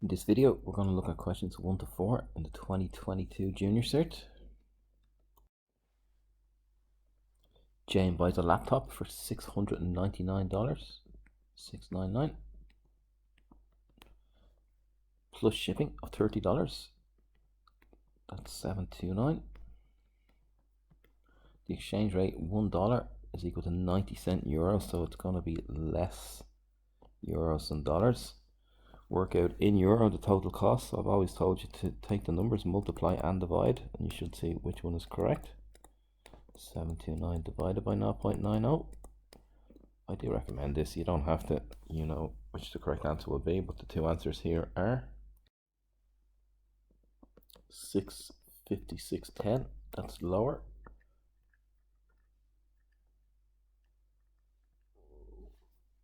In this video, we're going to look at questions 1 to 4 in the 2022 Junior Cert. Jane buys a laptop for $699, $699, plus shipping of $30, that's $729. The exchange rate, $1 is equal to 90 cent euros, so it's going to be less euros than dollars. Work out in euro the total cost. So I've always told you to take the numbers, multiply and divide, and you should see which one is correct. 729 divided by 0.90. I do recommend this. You don't have to, you know, which the correct answer will be, but the two answers here are 656.10, that's lower,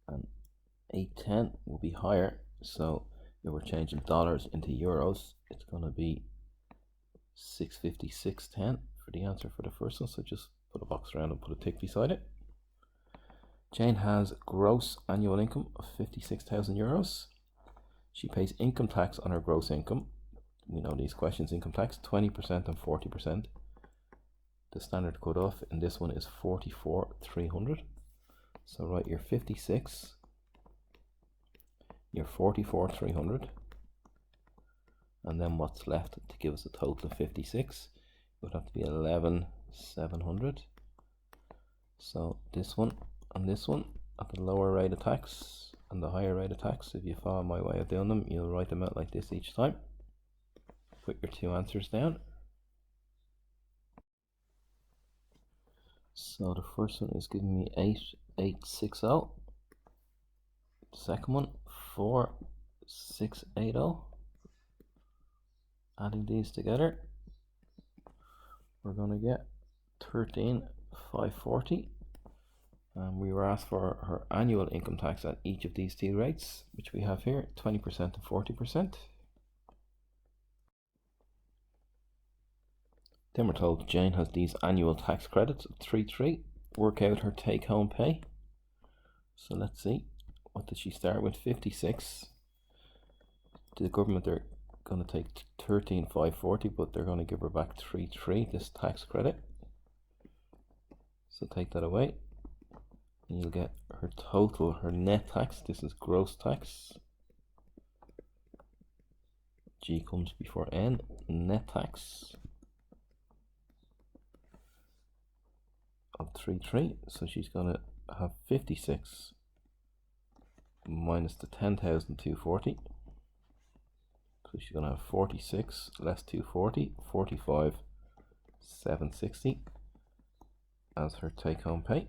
and 810 will be higher. So if we're changing dollars into euros, it's going to be 656.10 for the answer for the first one. So just put a box around and put a tick beside it. Jane has gross annual income of 56,000 euros. She pays income tax on her gross income. We know these questions, income tax 20% and 40%. The standard cutoff in this one is 44,300. So write your 56, your 44,300, and then what's left to give us a total of 56 would have to be 11,700. So this one and this one at the lower rate of tax and the higher rate of tax. If you follow my way of doing them, you'll write them out like this each time. Put your two answers down. So the first one is giving me 8860. The second one 4680. Adding these together, we're going to get 13,540. And we were asked for her annual income tax at each of these two rates, which we have here, 20% and 40%. Then we're told Jane has these annual tax credits of 3,300. Work out her take-home pay. So let's see, what did she start with? 56. The government, they're going to take 13,540, but they're going to give her back 3,300, this tax credit. So take that away, and you'll get her total, her net tax. This is gross tax. G comes before N. Net tax of 3,300. So she's going to have 56 minus the 10,240. So she's going to have 46 less 240, 45,760 as her take-home pay.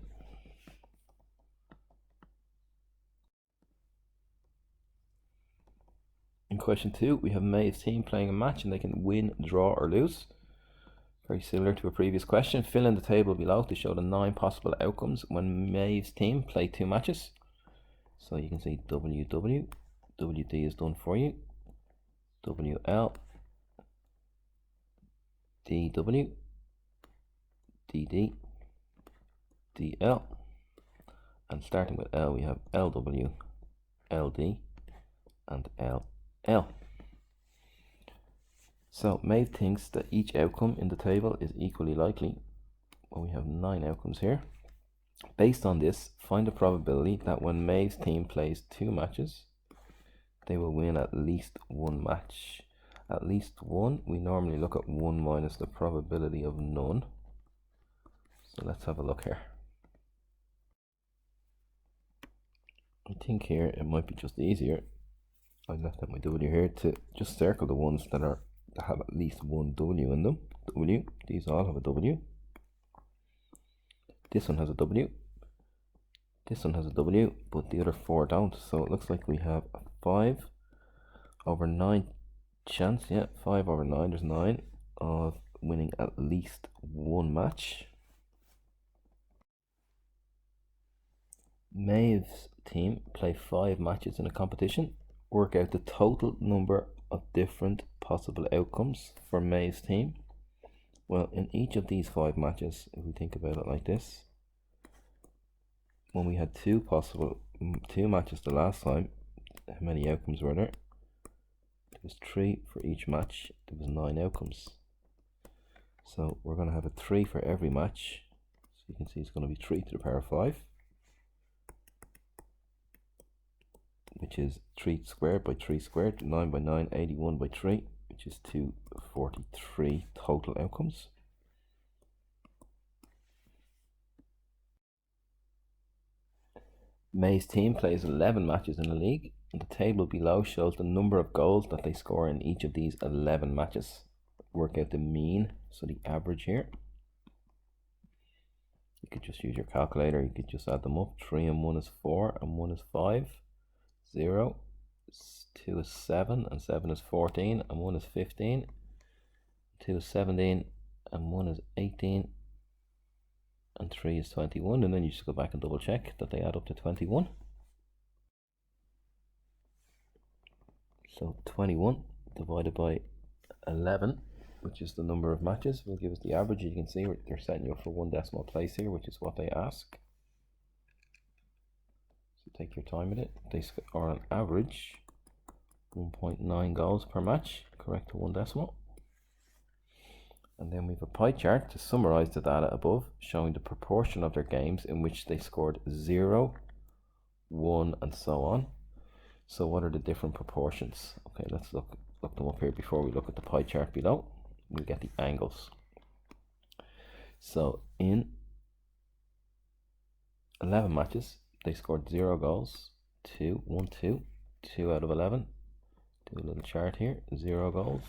In question 2, we have Maeve's team playing a match and they can win, draw or lose. Very similar to a previous question. Fill in the table below to show the 9 possible outcomes when Maeve's team play 2 matches. So you can see WW, WD is done for you. WL, DW, DD, DL, and starting with L we have LW, LD, and LL. So Maeve thinks that each outcome in the table is equally likely. Well, we have 9 outcomes here. Based on this, find the probability that when Maeve's team plays 2 matches, they will win at least 1 match. At least 1, we normally look at 1 minus the probability of none. So let's have a look here. I think here it might be just easier. I left out my W here to just circle the ones that have at least 1 W in them. W, these all have a W. This one has a W. This one has a W, but the other 4 don't. So it looks like we have a 5/9 chance. Yeah, 5/9, there's 9 of winning at least 1 match. Maeve's team play 5 matches in a competition. Work out the total number of different possible outcomes for Maeve's team. Well, in each of these 5 matches, if we think about it like this, when we had 2 matches the last time, how many outcomes were there? was 3 for each match. There was 9 outcomes. So we're going to have a 3 for every match. So you can see it's going to be 3 to the power 5, which is 3 squared by 3 squared, 9 by 9, 81 by 3, which is 243 total outcomes. May's team plays 11 matches in the league, and the table below shows the number of goals that they score in each of these 11 matches. Work out the mean, so the average here. You could just use your calculator, you could just add them up. 3 and 1 is 4, and 1 is 5. 0, 2 is 7, and 7 is 14, and 1 is 15. 2 is 17, and 1 is 18. And 3 is 21, and then you just go back and double check that they add up to 21. So 21 divided by 11, which is the number of matches, will give us the average. You can see they're setting you up for 1 decimal place here, which is what they ask. So take your time with it. They score on average 1.9 goals per match, correct to 1 decimal. And then we have a pie chart to summarize the data above, showing the proportion of their games in which they scored 0, 1, and so on. So what are the different proportions? Okay, let's look them up here before we look at the pie chart below. We get the angles. So in 11 matches, they scored 0 goals, 2, 1, 2, 2 out of 11. Do a little chart here. 0 goals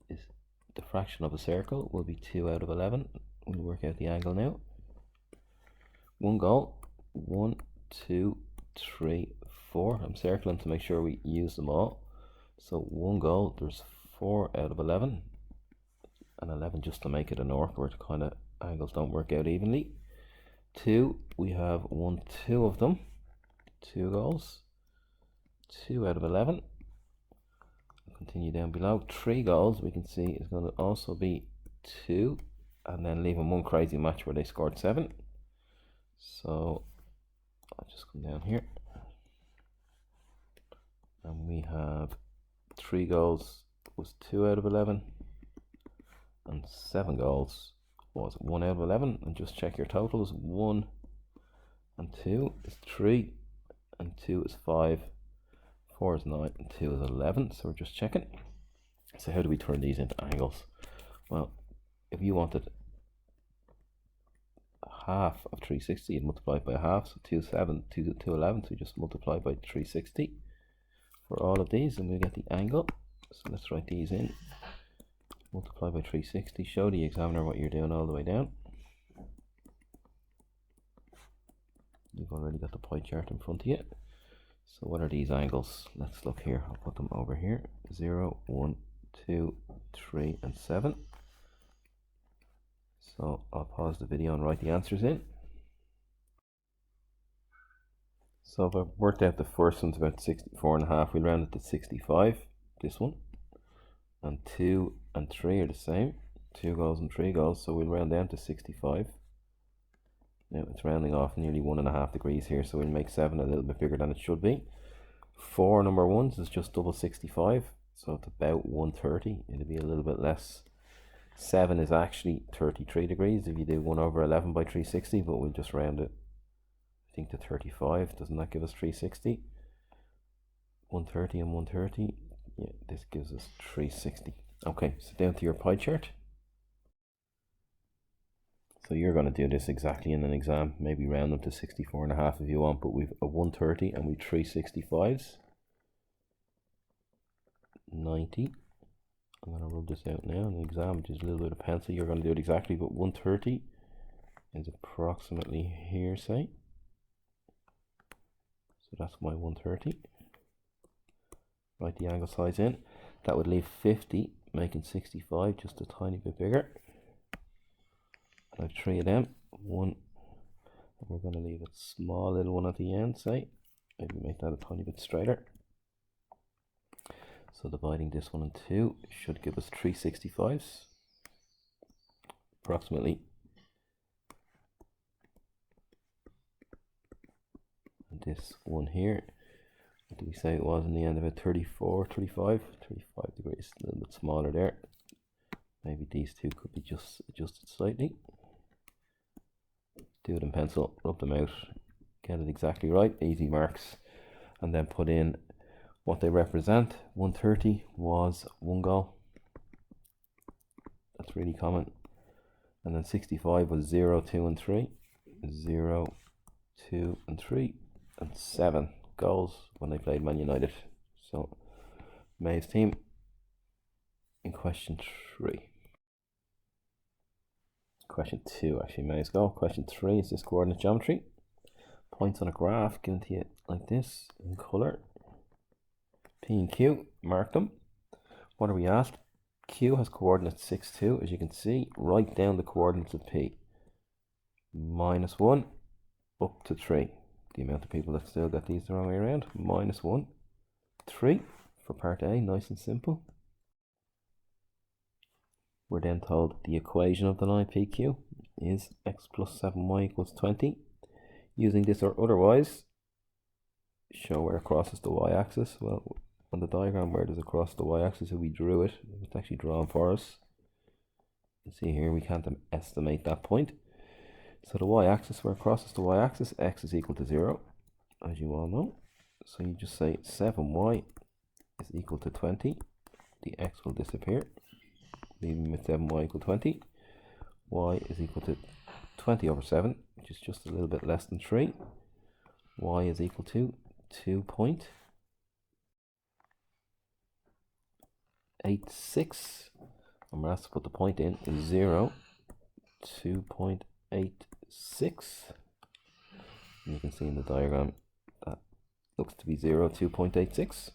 is the fraction of a circle, will be 2 out of 11. We'll work out the angle now. 1 goal, 1, 2, 3, 4. I'm circling to make sure we use them all. So 1 goal, there's 4 out of 11, and 11 just to make it an arc where the kind of angles don't work out evenly. 2, we have 1, 2 of them, 2 goals, 2 out of 11. Continue down below. 3 goals we can see is going to also be 2, and then leaving 1 crazy match where they scored 7. So I'll just come down here, and we have 3 goals was 2 out of 11, and 7 goals was 1 out of 11. And just check your totals. 1 and 2 is 3, and 2 is 5. 4 is 9, and 2 is 11, so we're just checking. So how do we turn these into angles? Well, if you wanted half of 360, you'd multiply it by half, so 2 is 7, 2 is 11, so you just multiply by 360 for all of these, and we get the angle. So let's write these in. Multiply by 360, show the examiner what you're doing all the way down. You've already got the pie chart in front of you. So what are these angles? Let's look here. I'll put them over here. 0, 1, 2, 3, and 7. So I'll pause the video and write the answers in. So if I've worked out the first one's about 64.5, we'll round it to 65, this one. And 2 and 3 are the same. 2 goals and 3 goals, so we'll round down to 65. Now it's rounding off nearly 1.5 degrees here, so we'll make 7 a little bit bigger than it should be. 4 number ones is just double 65, so it's about 130. It'll be a little bit less. 7 is actually 33 degrees if you do 1 over 11 by 360, but we'll just round it, I think, to 35. Doesn't that give us 360? 130 and 130. Yeah, this gives us 360. Okay, so down to your pie chart. So you're going to do this exactly in an exam, maybe round them to 64.5 if you want, but we've a 130 and we've 365s. 90. I'm going to rub this out now in the exam, just a little bit of pencil. You're going to do it exactly, but 130 is approximately here, say. So that's my 130. Write the angle size in. That would leave 50, making 65 just a tiny bit bigger. I have 3 of them. 1, and we're going to leave a small little one at the end, say. Maybe make that a tiny bit straighter. So dividing this one in 2 should give us 365s, approximately. And this one here what did we say it was in the end of it? 34, 35 degrees, a little bit smaller there. Maybe these two could be just adjusted slightly. Do it in pencil, rub them out, get it exactly right, easy marks, and then put in what they represent. 130 was 1 goal. That's really common. And then 65 was 0, 2, and 3. 0, 2, and 3. And 7 goals when they played Man United. So, May's team in question 3. Question 2, actually, May's goal. Question 3 is this coordinate geometry. Points on a graph given to you like this in colour. P and Q, mark them. What are we asked? Q has coordinates 6, 2, as you can see. Write down the coordinates of P. -1 up to 3. The amount of people that still get these the wrong way around. -1, 3 for part A, nice and simple. We're then told the equation of the line PQ is x plus 7y equals 20. Using this or otherwise, show where it crosses the y-axis. Well, on the diagram, where does it cross the y-axis? If we drew it, it's actually drawn for us. You see here, we can't estimate that point. So the y-axis, where it crosses the y-axis, x is equal to 0, as you all know. So you just say 7y is equal to 20. The x will disappear, leaving with 7y equal 20. Y is equal to 20 over 7, which is just a little bit less than 3. Y is equal to 2.86. And we're asked to put the point in 0, 2.86. And you can see in the diagram that looks to be 0, 2.86.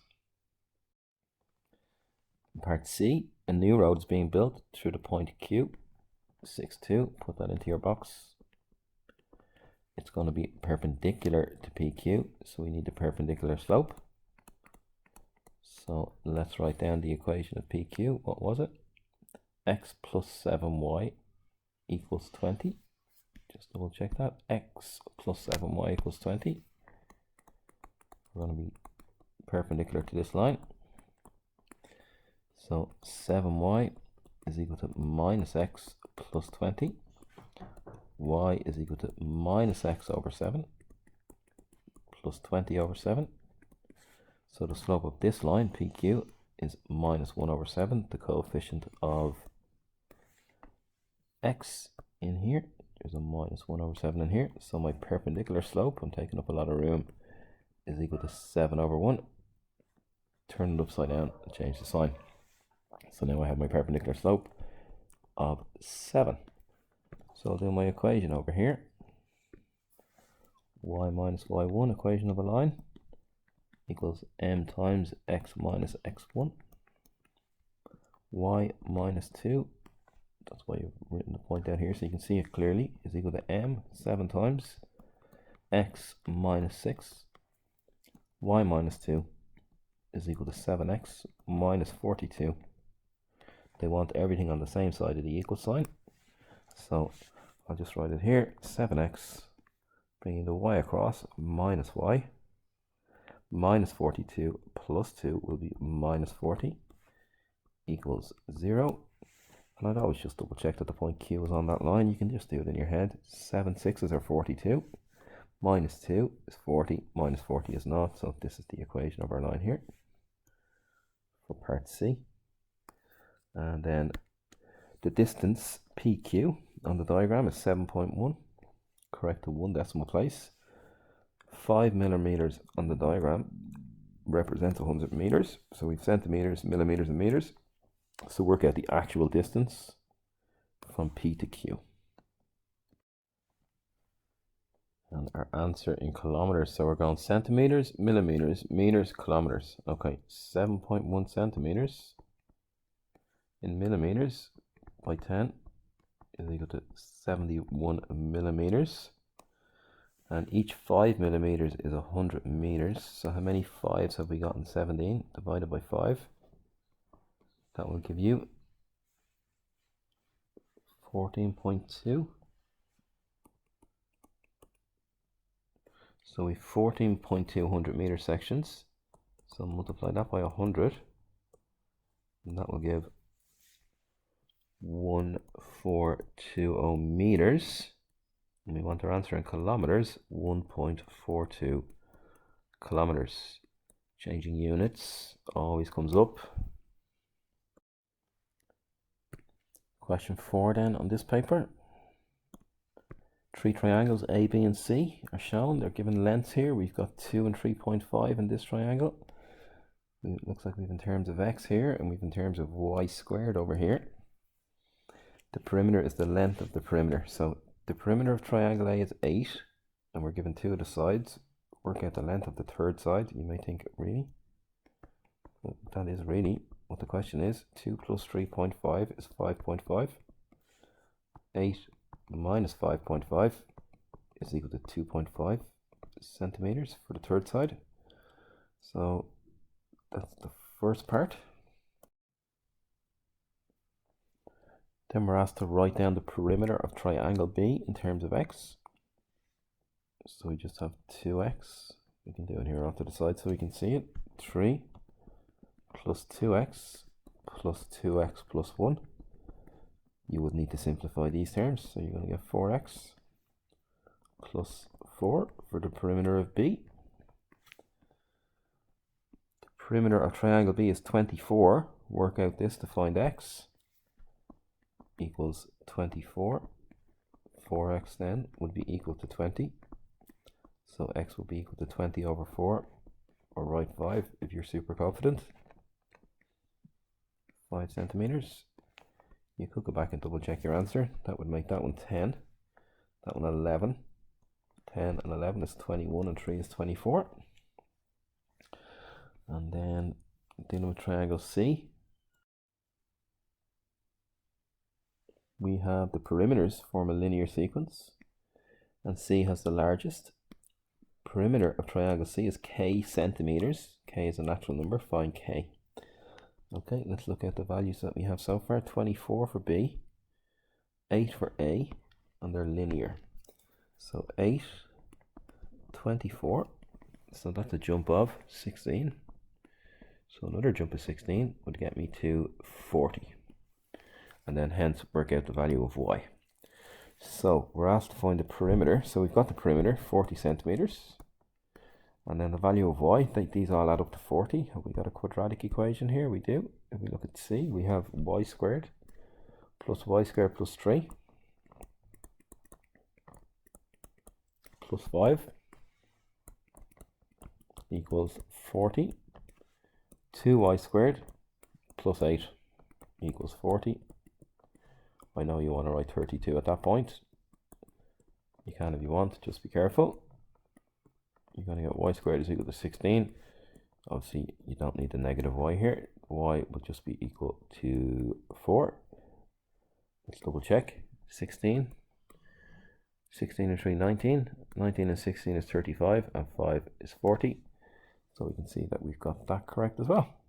In part C, a new road is being built through the point Q, 6, 2. Put that into your box. It's going to be perpendicular to PQ, so we need the perpendicular slope. So let's write down the equation of PQ. What was it? X plus 7y equals 20. Just double check that. X plus 7y equals 20. We're going to be perpendicular to this line. So 7y is equal to minus x plus 20. Y is equal to minus x over 7 plus 20 over 7. So the slope of this line, PQ, is minus 1 over 7. The coefficient of x in here, there's a minus 1 over 7 in here. So my perpendicular slope, I'm taking up a lot of room, is equal to 7 over 1. Turn it upside down and change the sign. So now I have my perpendicular slope of 7. So I'll do my equation over here. Y minus y1, equation of a line, equals m times x minus x1. Y minus 2, that's why you've written the point down here so you can see it clearly, is equal to m, 7 times x minus 6. Y minus 2 is equal to 7x minus 42. They want everything on the same side of the equal sign. So I'll just write it here, 7x, bringing the y across, minus y, minus 42 plus 2 will be minus 40, equals 0. And I'd always just double check that the point Q is on that line. You can just do it in your head. 7 6s are 42, minus 2 is 40, minus 40 is not. So this is the equation of our line here for part C. And then the distance PQ on the diagram is 7.1, correct to 1 decimal place. 5 millimeters on the diagram represents 100 meters. So we've centimeters, millimeters, and meters. So work out the actual distance from P to Q. And our answer in kilometers. So we're going centimeters, millimeters, meters, kilometers. Okay, 7.1 centimeters in millimeters by 10 is equal to 71 millimeters. And each 5 millimeters is 100 meters. So how many 5s have we got in 17 divided by 5? That will give you 14.2. So we have 14.2 100 meter sections. So multiply that by 100, and that will give 1420 meters. And we want our answer in kilometers, 1.42 kilometers. Changing units always comes up. Question 4 then on this paper. Three triangles A, B, and C are shown. They're given lengths here. We've got 2 and 3.5 in this triangle. It looks like we've in terms of x here, and we've in terms of y squared over here. The perimeter is the length of the perimeter. So the perimeter of triangle A is 8, and we're given 2 of the sides. Work out the length of the third side. You may think, really? Well, that is really what the question is. 2 plus 3.5 is 5.5. 8 minus 5.5 is equal to 2.5 centimeters for the third side. So that's the first part. Then we're asked to write down the perimeter of triangle B in terms of x. So we just have 2x. We can do it here off to the side so we can see it. 3 plus 2x plus 2x plus 1. You would need to simplify these terms. So you're going to get 4x plus 4 for the perimeter of B. The perimeter of triangle B is 24. Work out this to find x equals 24. 4x then would be equal to 20. So x will be equal to 20 over 4, or write 5 if you're super confident. 5 centimeters. You could go back and double check your answer. That would make that one 10, that one 11. 10 and 11 is 21, and 3 is 24. And then dealing with triangle C, we have the perimeters form a linear sequence, and C has the largest. Perimeter of triangle C is k centimeters. K is a natural number. Find k. Okay, let's look at the values that we have so far. 24 for B, 8 for A, and they're linear. So 8, 24, so that's a jump of 16. So another jump of 16 would get me to 40. And then hence work out the value of y. So we're asked to find the perimeter. So we've got the perimeter, 40 centimeters. And then the value of y, these all add up to 40. Have we got a quadratic equation here? We do. If we look at C, we have y squared plus 3 plus 5 equals 40. 2y squared plus 8 equals 40. I know you want to write 32 at that point. You can if you want, just be careful. You're going to get y squared is equal to 16. Obviously, you don't need the negative y here. Y will just be equal to 4. Let's double check. 16. 16 and 3, 19. 19 and 16 is 35, and 5 is 40. So we can see that we've got that correct as well.